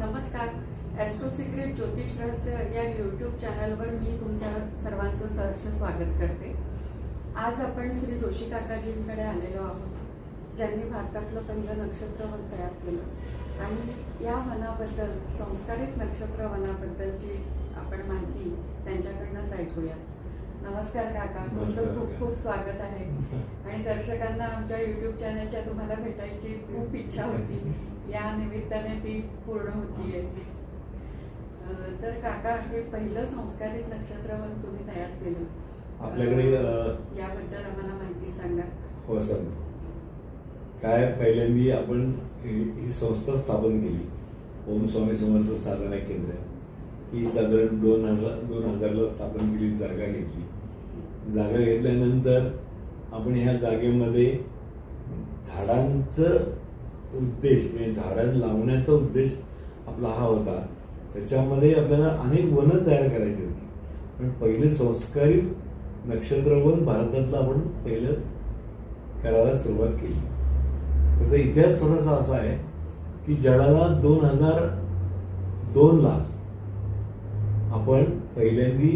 नमस्कार. Austro secret ज्योतिष रहस्य या यूट्यूब चॅनलवर मी तुमच्या सर्वांचं सहर्ष स्वागत करते. आज आपण श्री जोशी काकाजींकडे आलेलो आहोत, ज्यांनी भारतातलं पहिलं नक्षत्रवन तयार केलं आणि या वनाबद्दल, संस्कारित नक्षत्र वनाबद्दलची आपण माहिती त्यांच्याकडनंच ऐकूया. नमस्कार काका, तुमचं खूप खूप स्वागत आहे. आणि दर्शकांना आमच्या यूट्यूब चॅनलच्या तुम्हाला भेटायची खूप इच्छा होती, या निमित्ताने ती पूर्ण होतीये. तर काका, हे पहिलं संस्कारित नक्षत्रवन तुम्ही तयार केलं आपल्याकडे, याबद्दल आम्हाला माहिती सांगा. हो सांगतो. काय, पहिल्यांदी आपण ही संस्था स्थापन केली, ओम स्वामी समर्थ साधना केंद्र. ही साधारण 2000ला स्थापन केली. जागा घेतली. जागा घेतल्यानंतर आपण ह्या जागेमध्ये झाडांचं उद्देश, म्हणजे झाडं लावण्याचा उद्देश आपला हा होता. त्याच्यामध्ये आपल्याला अनेक वनं तयार करायची होती. पण पहिले संस्कारित नक्षत्रवन भारतातलं आपण पहिलं करायला सुरुवात केली. त्याचा इतिहास थोडासा असा आहे की जगाला 2002ला आपण पहिल्यांदी,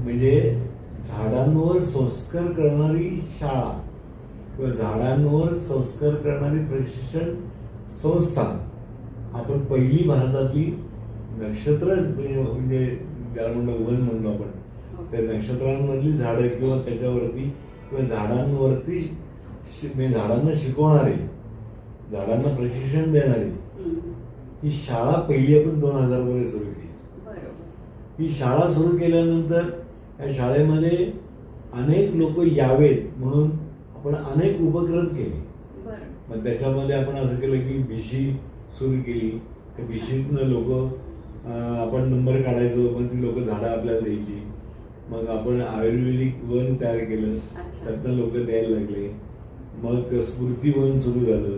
म्हणजे झाडांवर संस्कार करणारी शाळा किंवा झाडांवर संस्कार करणारी प्रशिक्षण संस्था आपण पहिली भारतातली नक्षत्र, म्हणजे ज्याला म्हणतो वन म्हणतो आपण, त्या नक्षत्रांमधली झाडं किंवा त्याच्यावरती किंवा झाडांवरती म्हणजे झाडांना शिकवणारी, झाडांना प्रशिक्षण देणारी ही शाळा पहिली आपण 2000 मध्ये सुरू केली. ही शाळा सुरू केल्यानंतर या शाळेमध्ये अनेक लोक यावेत म्हणून आपण अनेक उपक्रम केले. मग त्याच्यामध्ये आपण असं केलं की भिशी सुरू केली. त्या भिशीतनं लोक, आपण नंबर काढायचो, मग ती लोक झाडं आपल्याला द्यायची. मग आपण आयुर्वेदिक वन तयार केलं, त्यातनं लोक द्यायला लागले. मग स्मृती वन सुरू झालं,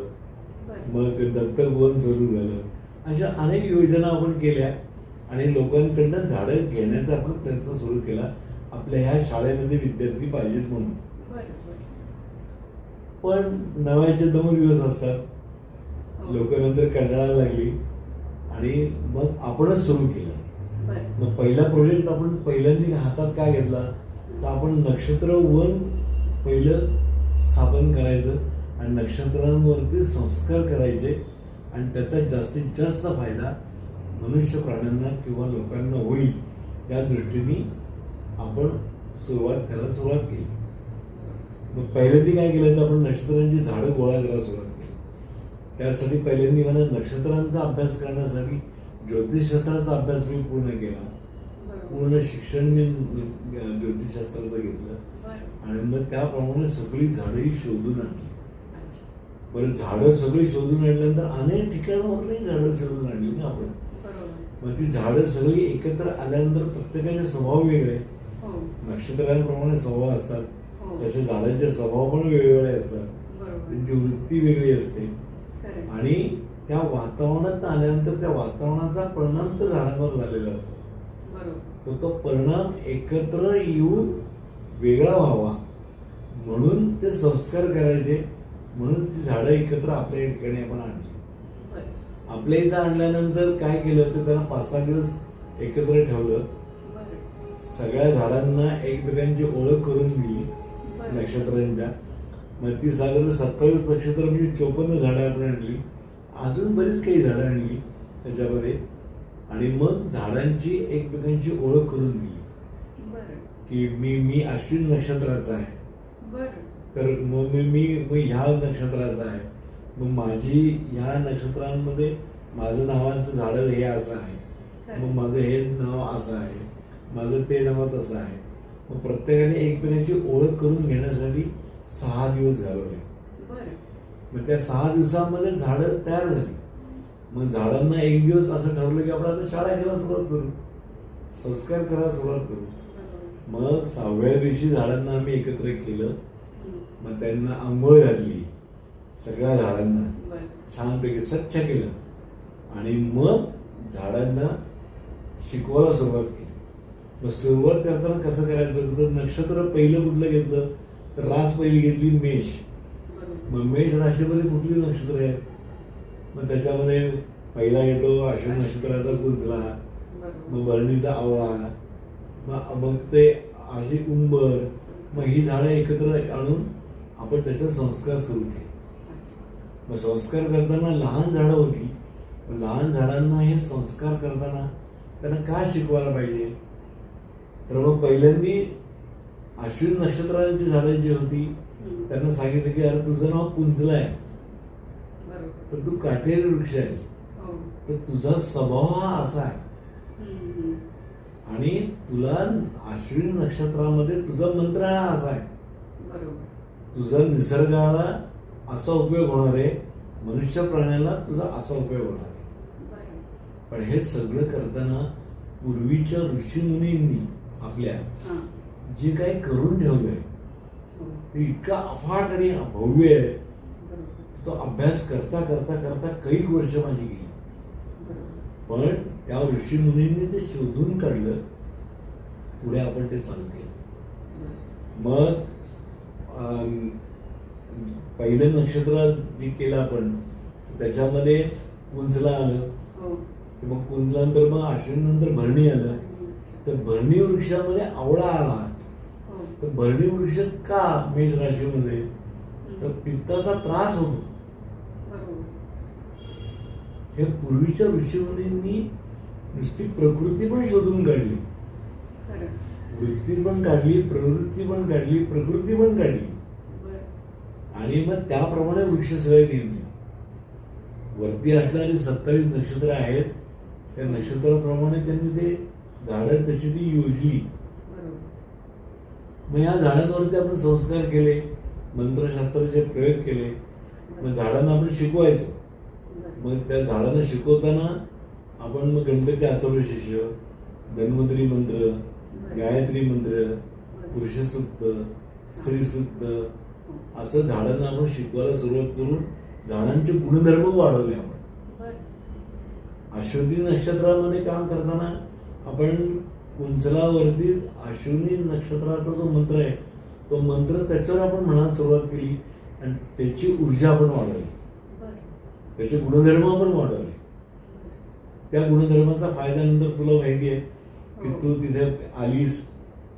मग दत्तक वन सुरू झालं. अशा अनेक योजना आपण केल्या आणि लोकांकडनं झाडं घेण्याचा आपण प्रयत्न सुरू केला, आपल्या ह्या शाळेमध्ये विद्यार्थी पाहिजेत म्हणून. पण नव्याचे 2 दिवस असतात. लोक नंतर कंटाळायला लागली आणि मग आपणच सुरू केलं. मग पहिला प्रोजेक्ट आपण पहिल्यांदा हातात काय घेतला, तर आपण नक्षत्र वन पहिलं स्थापन करायचं आणि नक्षत्रांवरती संस्कार करायचे आणि त्याचा जास्तीत जास्त फायदा मनुष्य प्राण्यांना किंवा लोकांना होईल या दृष्टीने आपण करायला सुरुवात केली. मग पहिल्यांदा काय केलं, तर आपण नक्षत्रांची झाडं गोळा करायला सुरुवात केली. त्यासाठी पहिल्यांदा मला नक्षत्रांचा अभ्यास करण्यासाठी ज्योतिषशास्त्राचा अभ्यास मी पूर्ण केला. पूर्ण शिक्षण मी ज्योतिषशास्त्राचं घेतलं आणि मग त्याप्रमाणे सगळी झाडंही शोधून आणली. बरं, झाडं सगळी शोधून आणल्यानंतर अनेक ठिकाणावरही झाडं शोधून आणली ना आपण. मग ती झाडं सगळी एकत्र आल्यानंतर प्रत्येकाचे स्वभाव वेगळे, नक्षत्रांप्रमाणे स्वभाव असतात, तसे झाडांचे स्वभाव पण वेगवेगळे असतात, त्यांची वृत्ती वेगळी असते. आणि त्या वातावरणात आल्यानंतर त्या वातावरणाचा परिणाम त्या झाडांवर झालेला असतो. तो परिणाम एकत्र येऊन वेगळा व्हावा म्हणून ते संस्कार करायचे. म्हणून ती झाडं एकत्र आपल्या ठिकाणी आपण आणली. आपल्या इथं आणल्यानंतर काय केलं, तर त्यांना 5-6 दिवस एकत्र ठेवलं. सगळ्या झाडांना एकमेकांची ओळख करून दिली नक्षत्रांच्या. मग ती साधारण 27 नक्षत्र म्हणजे 54 झाडं आपण आणली. अजून बरीच काही झाडं आणली त्याच्यामध्ये. आणि मग झाडांची एकमेकांची ओळख करून दिली की मी अश्विन नक्षत्राचा आहे, तर मग मी ह्या नक्षत्राचा आहे, मग माझी ह्या नक्षत्रांमध्ये माझं नावाचं झाड हे असं आहे, मग माझं हे नाव असं आहे, माझं ते नाव तसं आहे. मग प्रत्येकाने एकमेकांची ओळख करून घेण्यासाठी 6 दिवस घालवले. मग त्या 6 दिवसामध्ये झाडं तयार झाली. मग झाडांना एक दिवस असं ठरवलं की आपण आता शाळा करायला सुरुवात करू, संस्कार करायला सुरुवात करू. मग 6व्या दिवशी झाडांना आम्ही एकत्र केलं. मग त्यांना आंघोळ घातली, सगळ्या झाडांना छानपैकी स्वच्छ केलं आणि मग झाडांना शिकवायला सुरुवात केली. मग सुरुवात करताना कसं करायचं होतं, तर नक्षत्र पहिलं कुठलं घेतलं, तर रास पहिली घेतली मेष. मग मेष राशीमध्ये कुठली नक्षत्र आहेत, मग त्याच्यामध्ये पहिला येतो अश्विन नक्षत्राचा कुंचला, बरोबर. मग भरणीचा आवळा, मग ते अशी उंबर, मग ही झाडं एकत्र आणून आपण त्याचे संस्कार सुरू केले. अच्छा. मग संस्कार करताना लहान झाडं होती, लहान झाडांना हे संस्कार करताना त्यांना काय शिकवायला पाहिजे, तर मग पहिल्यांदी अश्विन नक्षत्रांची झाडं जी होती त्यांना सांगितलं की अरे तुझं नाव कुंचलं आहे, बरोबर. तर तू काटेरी वृक्ष आहेस, हो. तर तुझा स्वभाव हा असा आहे आणि तुला अश्विन नक्षत्रामध्ये तुझा मंत्र हा असा आहे, बरोबर. तुझा निसर्गाला असा उपयोग होणार आहे, मनुष्य प्राण्याला तुझा असा उपयोग होणार आहे. बरं. पण हे सगळं करताना पूर्वीच्या ऋषीमुनींनी आपल्या हां. जे काही करून ठेवलंय हो. ते इतका अफाट आणि भव्य आहे. बरोबर. तो अभ्यास करता करता करता कैक वर्ष माझी गेली, बरोबर. पण त्या ऋषीमुनींनी ते शोधून काढलं, पुढे आपण ते चालू केलं. मग पहिलं नक्षत्र जे केलं आपण त्याच्यामध्ये कुंचला आलं, हो. मग कुंचल्यानंतर मग अश्विन नंतर भरणी आलं, तर भरणी वृक्षामध्ये आवळा आला. हो. तर भरणी वृक्ष का मेष राशीमध्ये, तर पित्ताचा त्रास होतो. बरोबर. हे पूर्वीच्या ऋषीमुनींनी नुसती प्रकृती पण शोधून काढली, खरं. वृत्ती पण काढली, प्रवृत्ती पण काढली, प्रकृती पण काढली बरं. आणि मग त्याप्रमाणे वृक्ष सगळे नेमले. वरती असणारी 27 नक्षत्र आहेत, त्या नक्षत्राप्रमाणे त्यांनी ते झाडं तशी ती योजली. बरोबर. मग या झाडांवरती आपण संस्कार केले, मंत्रशास्त्राचे प्रयोग केले. मग झाडांना आपण शिकवायचो. मग त्या झाडांना शिकवताना आपण मग गणपती अथर्वशीर्ष, धन्वंतरी मंत्र, गायत्री मंत्र, पुरुष सूक्त, स्त्री सूक्त असं झाडांना आपण शिकवायला सुरुवात करून झाडांचे गुणधर्म वाढवले आपण. अश्वती नक्षत्रामध्ये काम करताना आपण कुंचलावरती अश्विनी नक्षत्राचा जो मंत्र आहे तो मंत्र त्याच्यावर आपण म्हणायला सुरुवात केली आणि त्याची ऊर्जा आपण वाढवली, त्याचे गुणधर्म आपण वाढवले. त्या गुणधर्माचा फायदा नंतर तुला माहिती आहे की तू तिथे आलीस,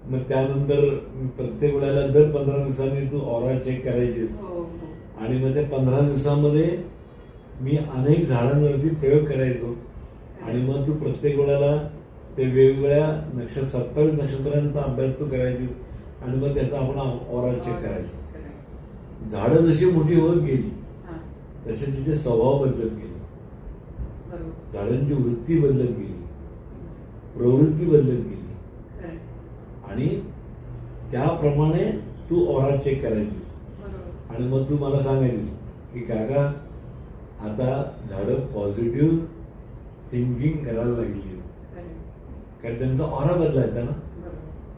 मग त्यानंतर प्रत्येक वेळेला दर 15 दिवसांनी तू ऑरा चेक करायचीस आणि मग त्या 15 दिवसामध्ये मी अनेक झाडांवरती प्रयोग करायचो आणि मग तू प्रत्येक वेळेला ते वेगवेगळ्या 27 नक्षत्रांचा अभ्यास तू करायचीस आणि मग त्याचा आपण ऑरा चेक करायचो. झाडं जशी मोठी होत गेली तसे तिचे स्वभाव बदलत गेले, झाडांची वृत्ती बदलत गेली, प्रवृत्ती बदलत गेली आणि त्याप्रमाणे तू ऑरा चेक करायचीस आणि मग तू मला सांगायचीस की काका आता झाडं पॉझिटिव्ह थिंकिंग करायला लागली, कारण त्यांचा ऑरा बदलायचा ना.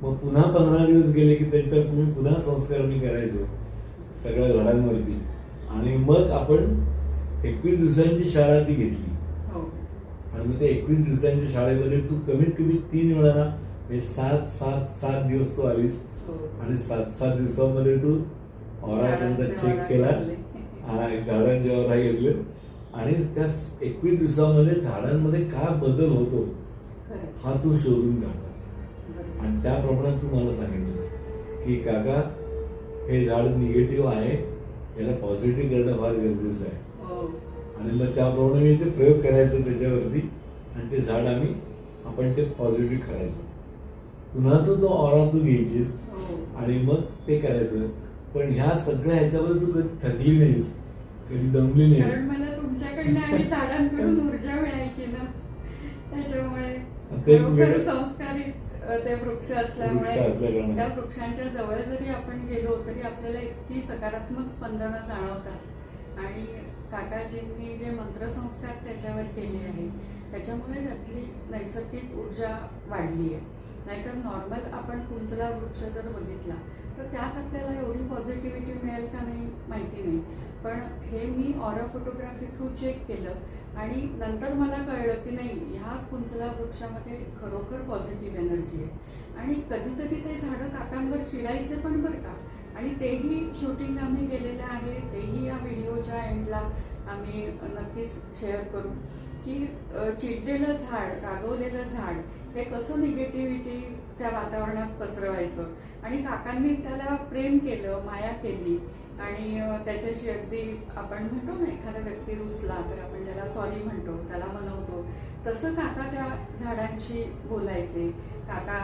मग पुन्हा 15 दिवस गेले की त्यांच्यावर तुम्ही पुन्हा संस्कार मी करायचो सगळ्या झाडांवरती आणि मग आपण 21 दिवसांची शाळा ती घेतली आणि मग त्या 21 दिवसांच्या शाळेमध्ये तू कमीत कमी 3 वेळा म्हणजे 7 दिवस तू आलीस आणि 7 दिवसामध्ये तू ऑरा त्यांचा चेक केला, झाडांचे ऑरा घेतले आणि त्या 21 दिवसामध्ये झाडांमध्ये काय बदल होतो हा तू शोधून काढलास आणि त्याप्रमाणे तू मला सांगितलंस की काका हे झाड निगेटिव्ह आहे, याला पॉझिटिव्ह करणं फार गरजेचं आहे आणि मग त्याप्रमाणे मी ते प्रयोग करायचो त्याच्यावरती आणि ते झाड आपण ते पॉझिटिव्ह करायचो. पुन्हा तू तो ऑरा तू घ्यायचीस आणि मग ते करायचं. पण ह्या सगळ्या ह्याच्यामध्ये तू कधी थकली नाहीस, कधी दमली नाहीस. कारण मला तुमच्याकडनं आणि झाडांकडून ऊर्जा मिळायची ना, त्याच्यामुळे संस्कारित ते वृक्ष असल्यामुळे त्या वृक्षांच्या जवळ जरी आपण गेलो तरी आपल्याला इतकी सकारात्मक स्पंदनं जाणवतात आणि काकाजींनी जे मंत्रसंस्कार त्याच्यावर केले आहे त्याच्यामुळे त्यातली नैसर्गिक ऊर्जा वाढली आहे. नाहीतर नॉर्मल आपण कुंचला वृक्ष जर बघितला तर त्यात आपल्याला एवढी पॉझिटिव्हिटी मिळेल का नाही माहिती नाही. पण हे मी ऑरा फोटोग्राफी थ्रू चेक केलं आणि नंतर मला कळलं की नाही, ह्या कुंचला वृक्षामध्ये खरोखर पॉझिटिव्ह एनर्जी आहे आणि कधी कधी ते झाडं काकांवर चिडायचे पण बरं का. आणि तेही शूटिंग आम्ही केलेलं आहे, तेही या व्हिडिओच्या एंडला आम्ही नक्कीच शेअर करू. की चिडलेलं झाड, रागवलेलं झाड हे कसं निगेटिव्हिटी त्या वातावरणात पसरवायचं. आणि काकांनी त्याला प्रेम केलं, माया केली आणि त्याच्याशी अगदी आपण म्हणतो ना, एखादा व्यक्ती रुसला तर आपण त्याला सॉरी म्हणतो, त्याला मनवतो, तसं काका त्या झाडांशी बोलायचे. काका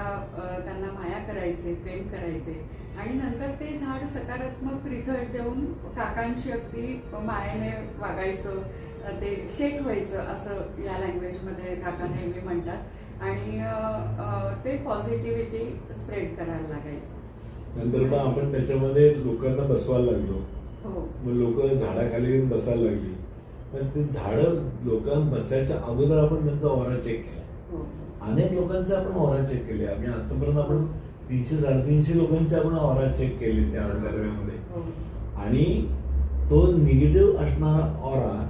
त्यांना माया करायचे, प्रेम करायचे आणि नंतर ते झाड सकारात्मक रिझल्ट देऊन काकांशी अगदी मायेने वागायचं, ते शेक व्हायचं असं या लँग्वेजमध्ये काका नेहमी म्हणतात आणि ते पॉझिटिव्हिटी स्प्रेड करायला लागायचं. नंतर मग आपण त्याच्यामध्ये लोकांना बसवायला लागलो. हो, मग लोक झाडाखाली येऊन बसायला लागली. पण ते झाडं लोकांना बसायच्या अगोदर आपण त्यांचा ऑरा चेक केला. हो, अनेक लोकांचे आपण ऑरा चेक केले. आम्ही आतापर्यंत आपण 300-350 लोकांचे आपण ऑरा चेक केले त्या गरव्यामध्ये. हो, आणि तो निगेटिव्ह असणारा ऑरा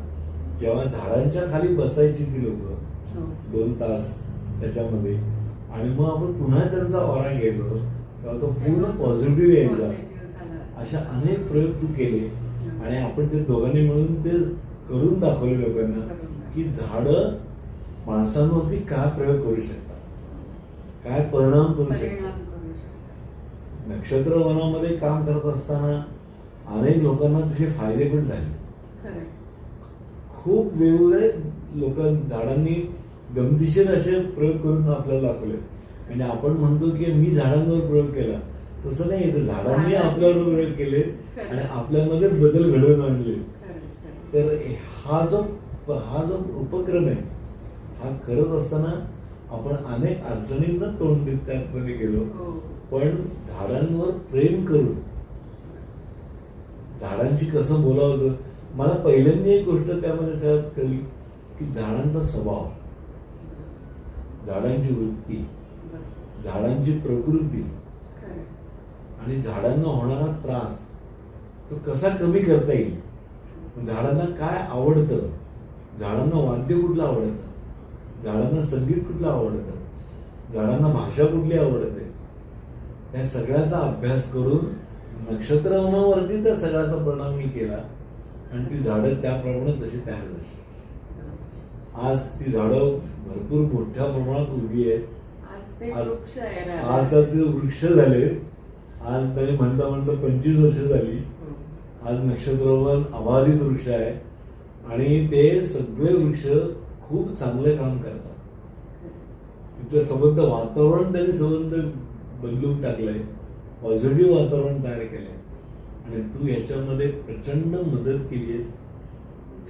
जेव्हा झाडांच्या खाली बसायची ती लोक हो, 2 तास त्याच्यामध्ये, आणि मग आपण पुन्हा त्यांचा ऑरा घ्यायचो तेव्हा तो पूर्ण पॉझिटिव्ह यायचा. पॉझिटिव्ह झाला. अशा अनेक प्रयोग तू केले आणि आपण ते दोघांनी मिळून ते करून दाखवले लोकांना की झाडं माणसांवरती काय प्रयोग करू शकतात, काय परिणाम करू शकतात. नक्षत्र वनामध्ये काम करत असताना अनेक लोकांना त्याचे फायदे पण झाले. खरं. खूप वेगवेगळे लोक झाडांनी गमतीशीर असे प्रयोग करून आपल्याला दाखवले. म्हणजे आपण म्हणतो की मी झाडांवर प्रयोग केला, तसं नाही, तर झाडांनी आपल्यावर प्रयोग केले आणि आपल्यामध्ये बदल घडवून आणले. तर हा जो उपक्रम आहे हा करत असताना आपण अनेक अडचणींना तोंड देत त्यामध्ये गेलो. पण झाडांवर प्रेम करून झाडांशी कसं बोलावं. मला पहिल्यांदा एक गोष्ट त्यामध्ये सगळ्यात कळली की झाडांचा स्वभाव, झाडांची वृत्ती, झाडांची प्रकृती आणि झाडांना होणारा त्रास तो कसा कमी करता येईल. झाडांना काय आवडतं, झाडांना वाद्य कुठलं आवडतं, झाडांना संगीत कुठलं आवडतं, झाडांना भाषा कुठली आवडते, या सगळ्याचा अभ्यास करून नक्षत्रवनावरती त्या सगळ्याचा परिणाम मी केला आणि ती झाडं त्याप्रमाणे तशी तयार झाली. आज ती झाडं भरपूर मोठ्या प्रमाणात उभी आहेत. आज तर ते वृक्ष झाले. आज तरी म्हणता 25 वर्ष झाली. आज नक्षत्रवन अबाधित वृक्ष आहे आणि ते सगळे वृक्ष खूप चांगले काम करतात. तिथलं संबंध वातावरण त्यांनी संबंध बदलून टाकलंय, पॉझिटिव्ह वातावरण तयार केलंय आणि तू ह्याच्यामध्ये प्रचंड मदत केलीस.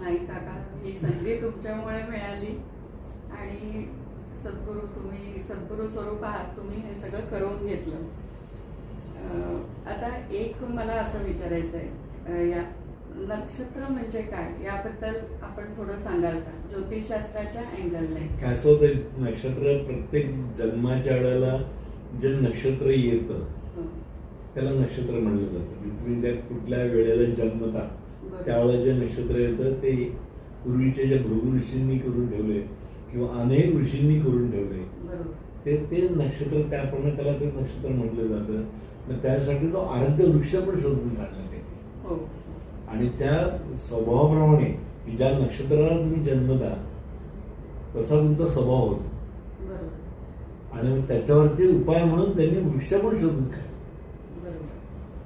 नाही काका, ही संधी तुमच्यामुळे मिळाली आणि तुम्ही सद्गुरू स्वरूप आहात, तुम्ही हे सगळं करून घेतलं. आता एक मला असं विचारायचं आहे, या नक्षत्र म्हणजे काय याबद्दल आपण थोडं सांगाल का, ज्योतिषशास्त्राच्या अँगलने? काय होतं, नक्षत्र प्रत्येक जन्माच्या वेळेला जे नक्षत्र येतं त्याला नक्षत्र म्हणलं जातं. तुम्ही त्या कुठल्या वेळेला जन्मता त्यावेळेला जे नक्षत्र येतं ते पूर्वीचे जे भृगु ऋषींनी करून ठेवले किंवा अनेक ऋषींनी करून ठेवले ते नक्षत्र, त्याप्रमाणे त्याला ते नक्षत्र म्हटलं जातं. मग त्यासाठी तो आराध्य वृक्ष पण शोधून काढला ते. आणि त्या स्वभावाप्रमाणे ज्या नक्षत्राला तुम्ही जन्मता तसा तुमचा स्वभाव होतो आणि मग त्याच्यावरती उपाय म्हणून त्यांनी वृक्ष पण शोधून काढले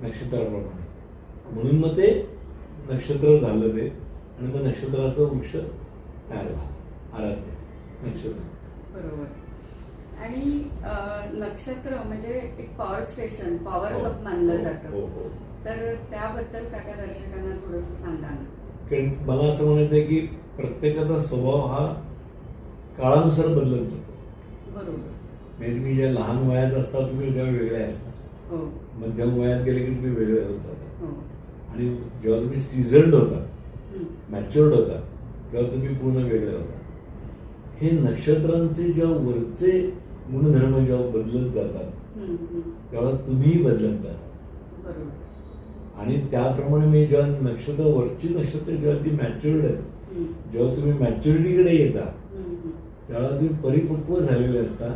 नक्षत्राप्रमाणे. म्हणून मग ते नक्षत्र झालं ते आणि मग नक्षत्राचं वृक्ष तयार झालं, आराध्य नक्षत्र. बरोबर. आणि नक्षत्र म्हणजे एक पॉवर स्टेशन, पॉवर हब मानलं जातं. तर त्याबद्दल काका दर्शकांना थोडंसं सांगा ना. कारण मला असं म्हणायचं की प्रत्येकाचा स्वभाव हा काळानुसार बदलत जातो. बरोबर. म्हणजे तुम्ही ज्या लहान वयात असता तुम्ही तेव्हा वेगळे असता, मध्यम वयात गेले की तुम्ही वेगळे होता आणि जेव्हा तुम्ही सीझन्ड होता, मॅच्युअर्ड होता तेव्हा तुम्ही पूर्ण वेगळे होता. हे नक्षत्रांचे जेव्हा वरचे गुणधर्म जेव्हा बदलत जातात तेव्हा तुम्ही बदलत जाता. आणि त्याप्रमाणे मी जेव्हा नक्षत्र वरची नक्षत्र जेव्हा ती मॅच्युअर्ड आहे, जेव्हा तुम्ही मॅच्युरिटीकडे येता त्यावेळेला तुम्ही परिपक्व झालेले असता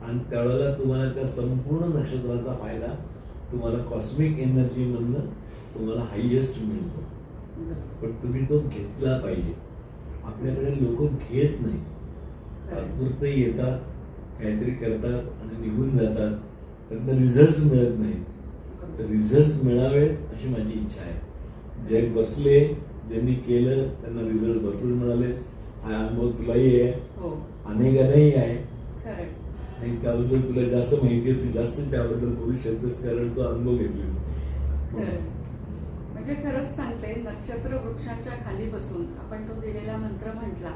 आणि त्यावेळेला तुम्हाला त्या संपूर्ण नक्षत्राचा फायदा तुम्हाला कॉस्मिक एनर्जी मधनं तुम्हाला हायएस्ट मिळतो. पण तुम्ही तो घेतला पाहिजे. आपल्याकडे लोक घेत नाही. तात्पुरते येतात, काहीतरी करतात आणि निघून जातात. त्यांना रिझल्ट मिळत नाही. तर रिझल्ट मिळावे अशी माझी इच्छा आहे. जे बसले, ज्यांनी केलं त्यांना रिझल्ट भरपूर मिळाले. हा अनुभव तुलाही आहे, अनेकांनाही आहे. आणि त्याबद्दल तुला जास्त माहिती आहे, तू जास्त त्याबद्दल बोलू शकतेस कारण तू अनुभव घेतलेस. म्हणजे खरंच सांगते, नक्षत्र वृक्षांच्या खाली बसून आपण तो दिलेला मंत्र म्हटला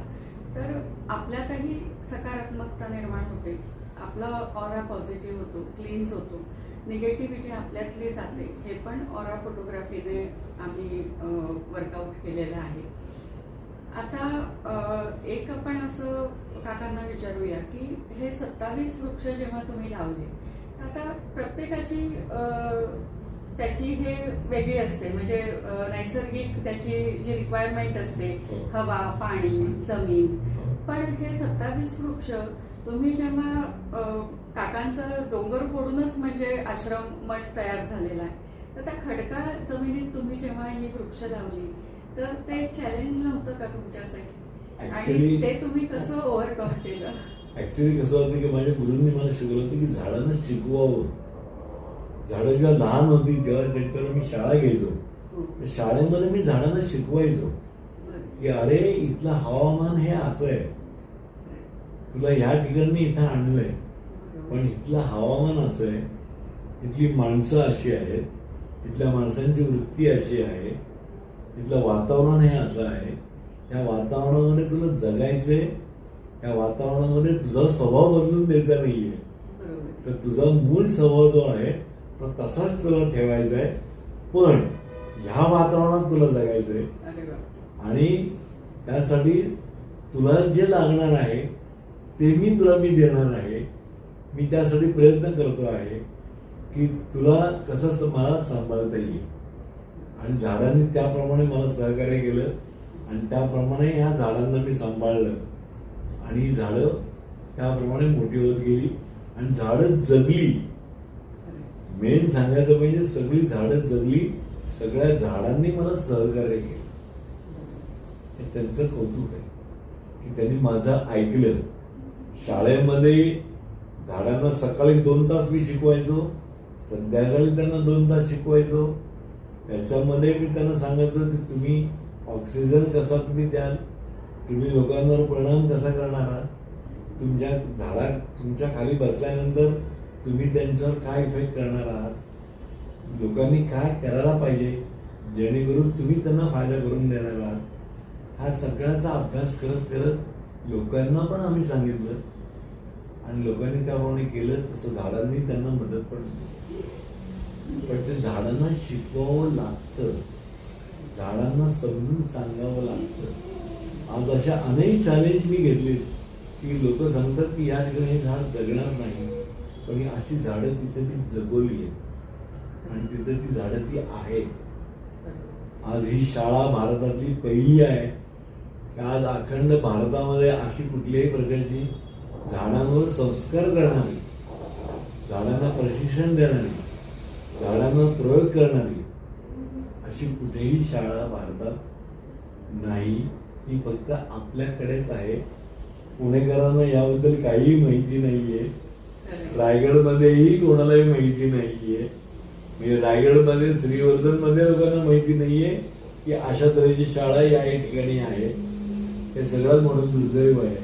तर आपल्यातही सकारात्मकता निर्माण होते. आपला ऑरा पॉझिटिव्ह होतो, क्लीन्स होतो, निगेटिव्हिटी आपल्यातली जाते. हे पण ऑरा फोटोग्राफीने आम्ही वर्कआउट केलेलं आहे. आता एक आपण असं काकांना विचारूया की हे 27 वृक्ष जेव्हा तुम्ही लावले, आता प्रत्येकाची त्याची हे वेगळी असते. म्हणजे नैसर्गिक त्याची जी रिक्वायरमेंट असते, हवा, पाणी, जमीन. पण हे 27 वृक्ष तुम्ही जेव्हा काकांचा डोंगर फोडूनच म्हणजे आश्रम मठ तयार झालेला आहे, तर त्या खडकाळ जमिनीत तुम्ही जेव्हा ही वृक्ष लावली तर ते एक चॅलेंज नव्हतं का तुमच्यासाठी? आणि ते तुम्ही कसं ओव्हरकम केलं? ऍक्च्युली कसं होतं की माझ्या गुरूंनी मला शिकवलं होतं की झाडांना शिकवावं. झाडं जेव्हा लहान होती तेव्हा त्यांच्यावर मी शाळा घ्यायचो. तर शाळेमध्ये मी झाडांना शिकवायचो की अरे इथलं हवामान हे असं आहे, तुला ह्या ठिकाणी इथं आणलंय, पण इथलं हवामान असं आहे, इथली माणसं अशी आहेत, इथल्या माणसांची वृत्ती अशी आहे, इथलं वातावरण हे असं आहे. या वातावरणामध्ये तुला जगायचंय. या वातावरणामध्ये तुझा स्वभाव बदलून द्यायचा नाहीये. तर तुझा मूळ स्वभाव जो आहे तो तसाच तुला ठेवायचा आहे, पण ह्या वातावरणात तुला जगायचंय. आणि त्यासाठी तुला जे लागणार आहे ते मी देणार आहे. मी त्यासाठी प्रयत्न करतो आहे की तुला कसं मला सांभाळता येईल. आणि झाडांनी त्याप्रमाणे मला सहकार्य केलं आणि त्याप्रमाणे ह्या झाडांना मी सांभाळलं आणि ही झाडं त्याप्रमाणे मोठी होत गेली आणि झाडं जगली. मेन सांगायचं म्हणजे सगळी झाडं जगली. सगळ्या झाडांनी मला सहकार्य केलं. हे त्यांचं कौतुक आहे की त्यांनी माझं ऐकलं. शाळेमध्ये झाडांना सकाळी 2 तास मी शिकवायचो, संध्याकाळी त्यांना 2 तास शिकवायचो. त्याच्यामध्ये मी त्यांना सांगायचो की तुम्ही ऑक्सिजन कसा तुम्ही द्याल, तुम्ही लोकांवर परिणाम कसा करणार आहात, तुमच्या खाली बसल्यानंतर तुम्ही त्यांच्यावर काय इफेक्ट करणार आहात, लोकांनी काय करायला पाहिजे जेणेकरून तुम्ही त्यांना फायदा करून देणार आहात. हा सगळ्याचा अभ्यास करत करत लोकांना पण आम्ही सांगितलं आणि लोकांनी त्याप्रमाणे केलं. तसं झाडांनी त्यांना मदत पण केली. पण ते झाडांना शिकवावं लागतं, झाडांना समजून सांगावं लागतं. आज अशा अनेक चॅलेंज मी घेतले की लोक सांगतात की या ठिकाणी हे झाड जगणार नाही, पण ही अशी झाडं तिथे ती जगवली आहेत आणि तिथे ती झाडं ती आहेत. आज ही शाळा भारतातली पहिली आहे की आज अखंड भारतामध्ये अशी कुठल्याही प्रकारची झाडांवर संस्कार करणारी, झाडांना प्रशिक्षण देणारी, झाडांना प्रयोग करणारी अशी कुठेही शाळा भारतात नाही. ही फक्त आपल्याकडेच आहे. पुणेकरांना याबद्दल काही माहिती नाहीये. रायगडमध्येही कोणालाही माहिती नाहीये. म्हणजे रायगडमध्ये श्रीवर्धनमध्ये लोकांना माहिती नाहीये की अशा तऱ्हेची शाळा या ठिकाणी आहे. हे सगळ्यात मोठं दुर्दैव आहे.